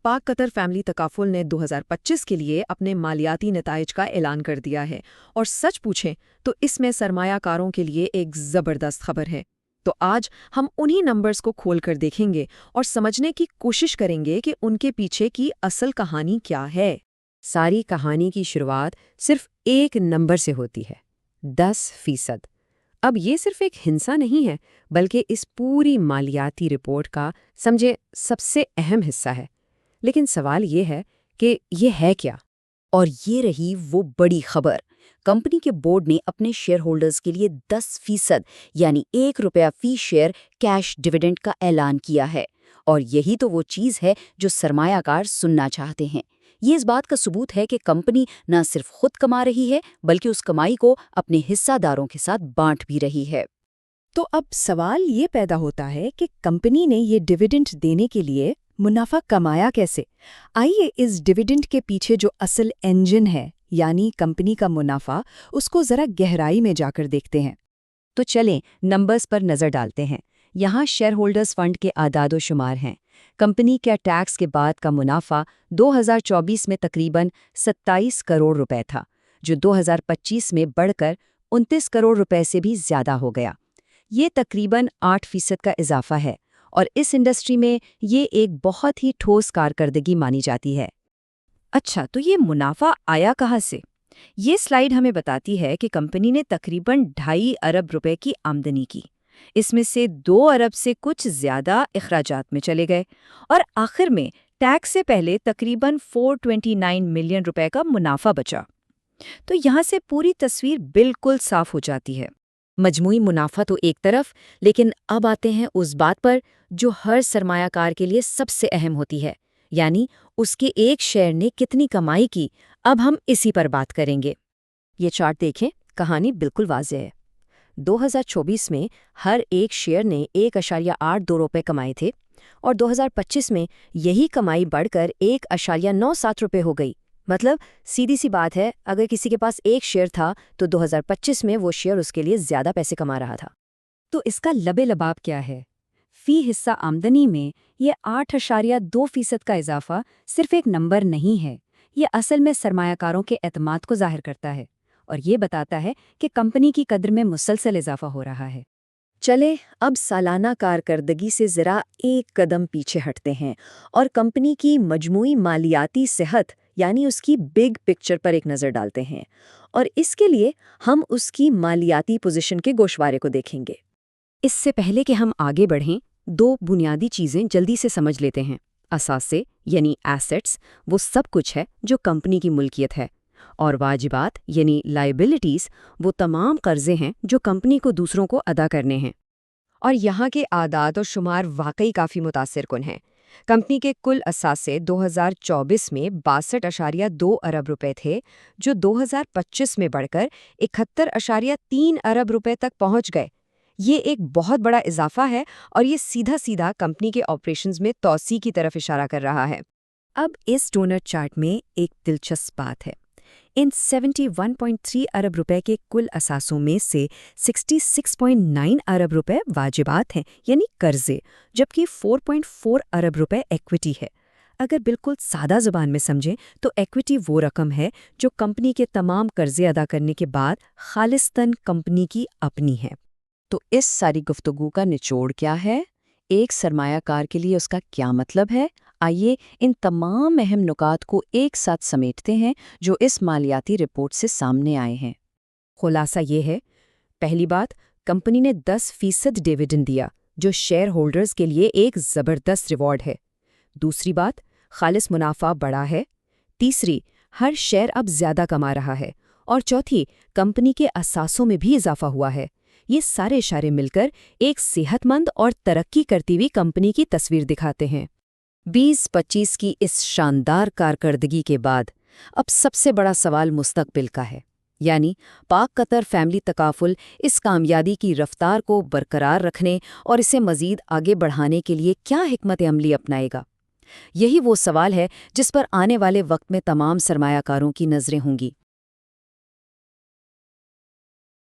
पाक Qatar family takaful ने 2025 के लिए अपने मालियाती नताइज का ऐलान कर दिया है और सच पूछें तो इसमें सरमायाकारों के लिए एक ज़बरदस्त खबर है। तो आज हम उन्हीं नंबर्स को खोल कर देखेंगे और समझने की कोशिश करेंगे कि उनके पीछे की असल कहानी क्या है। सारी कहानी की शुरुआत सिर्फ एक नंबर से होती है, 10%। अब ये सिर्फ एक हिंसा नहीं है, बल्कि इस पूरी मालियाती रिपोर्ट का समझे सबसे अहम हिस्सा है। लेकिन सवाल ये है कि ये है क्या? और ये रही वो बड़ी खबर। कंपनी के बोर्ड ने अपने शेयर होल्डर्स के लिए 10% यानी ₹1 फी शेयर कैश डिविडेंड का ऐलान किया है। और यही तो वो चीज़ है जो सरमायाकार सुनना चाहते हैं। ये इस बात का सबूत है कि कंपनी न सिर्फ खुद कमा रही है, बल्कि उस कमाई को अपने हिस्सादारों के साथ बांट भी रही है। तो अब सवाल ये पैदा होता है कि कंपनी ने ये डिविडेंड देने के लिए मुनाफा कमाया कैसे? आइए इस डिविडेंड के पीछे जो असल इंजन है, यानी कंपनी का मुनाफा, उसको जरा गहराई में जाकर देखते हैं। तो चलें नंबर्स पर नज़र डालते हैं। यहाँ शेयर होल्डर्स फंड के आदादो शुमार हैं। कंपनी का टैक्स के बाद का मुनाफा 2024 में तकरीबन 27 करोड़ रुपए था, जो 2025 में बढ़कर 29 करोड़ रुपए से भी ज़्यादा हो गया। ये तकरीबन 8% का इजाफा है और इस इंडस्ट्री में ये एक बहुत ही ठोस कारकर्दगी मानी जाती है। अच्छा, तो ये मुनाफा आया कहाँ से? ये स्लाइड हमें बताती है कि कंपनी ने तकरीबन 2.5 अरब रुपए की आमदनी की। इसमें से 2 अरब से कुछ ज्यादा अखराजात में चले गए और आखिर में टैक्स से पहले तकरीबन 429 मिलियन रुपए का मुनाफा बचा। तो यहाँ से पूरी तस्वीर बिल्कुल साफ हो जाती है। मजमूई मुनाफा तो एक तरफ, लेकिन अब आते हैं उस बात पर जो हर सरमायाकार के लिए सबसे अहम होती है, यानी उसके एक शेयर ने कितनी कमाई की। अब हम इसी पर बात करेंगे। ये चार्ट देखें, कहानी बिल्कुल वाज़ेह है। 2024 में हर एक शेयर ने 1.82 रुपये कमाए थे और 2025 में यही कमाई बढ़कर 1.97 रुपये हो गई। मतलब सीधी सी बात है, अगर किसी के पास एक शेयर था तो 2025 में वो शेयर उसके लिए ज़्यादा पैसे कमा रहा था। तो इसका लबे-लबाब क्या है? फी हिस्सा आमदनी में ये 8.2% का इजाफा सिर्फ एक नंबर नहीं है। ये असल में सरमायाकारों के एतमाद को जाहिर करता है और ये बताता है कि कंपनी की कद्र में मुसलसल इजाफा हो रहा है। चले अब सालाना कारकर्दगी से ज़रा एक कदम पीछे हटते हैं और कंपनी की मजमूई मालियाती सेहत यानी उसकी बिग पिक्चर पर एक नज़र डालते हैं। और इसके लिए हम उसकी मालियाती पोजीशन के गोशवारे को देखेंगे। इससे पहले कि हम आगे बढ़ें, 2 बुनियादी चीज़ें जल्दी से समझ लेते हैं। असासे यानी एसेट्स वो सब कुछ है जो कंपनी की मुल्कियत है, और वाजिबात यानी लायबिलिटीज़ वो तमाम कर्जे हैं जो कंपनी को दूसरों को अदा करने हैं। और यहाँ के आदाद और शुमार वाकई काफ़ी मुतासिरकुन हैं। कंपनी के कुल असासे 2024 में 62.2 अरब रुपए थे, जो 2025 में बढ़कर 71.3 अरब रुपए तक पहुँच गए। ये एक बहुत बड़ा इजाफा है और ये सीधा सीधा कंपनी के ऑपरेशंस में तौसी की तरफ इशारा कर रहा है। अब इस डोनट चार्ट में एक दिलचस्प बात है। इन 71.3 अरब रुपए के कुल असासों में से 66.9 अरब रुपए वाजिबात हैं यानी कर्जे, जबकि 4.4 अरब रुपए इक्विटी है। अगर बिल्कुल सादा ज़ुबान में समझें तो इक्विटी वो रकम है जो कंपनी के तमाम कर्जे अदा करने के बाद खालिस्तन कंपनी की अपनी है। तो इस सारी गुफ्तगू का निचोड़ क्या है? एक सरमायाकार के लिए उसका क्या मतलब है? आइए इन तमाम अहम नुकात को एक साथ समेटते हैं जो इस मालियाती रिपोर्ट से सामने आए हैं। खुलासा ये है, पहली बात, कंपनी ने 10% डिविडेंड दिया, जो शेयर होल्डर्स के लिए एक ज़बरदस्त रिवॉर्ड है। दूसरी बात, खालिस मुनाफा बढ़ा है। तीसरी, हर शेयर अब ज़्यादा कमा रहा है। और चौथी, कंपनी के असासों में भी इजाफा हुआ है। ये सारे इशारे मिलकर एक सेहतमंद और तरक्की करती हुई कंपनी की तस्वीर दिखाते हैं। 2025 की इस शानदार कारकर्दगी के बाद अब सबसे बड़ा सवाल मुस्तकबिल का है, यानी पाक कतर फैमिली तकाफुल इस कामयाबी की रफ्तार को बरकरार रखने और इसे मज़ीद आगे बढ़ाने के लिए क्या हिकमत अमली अपनाएगा। यही वो सवाल है जिस पर आने वाले वक्त में तमाम सरमायाकारों की नज़रें होंगी।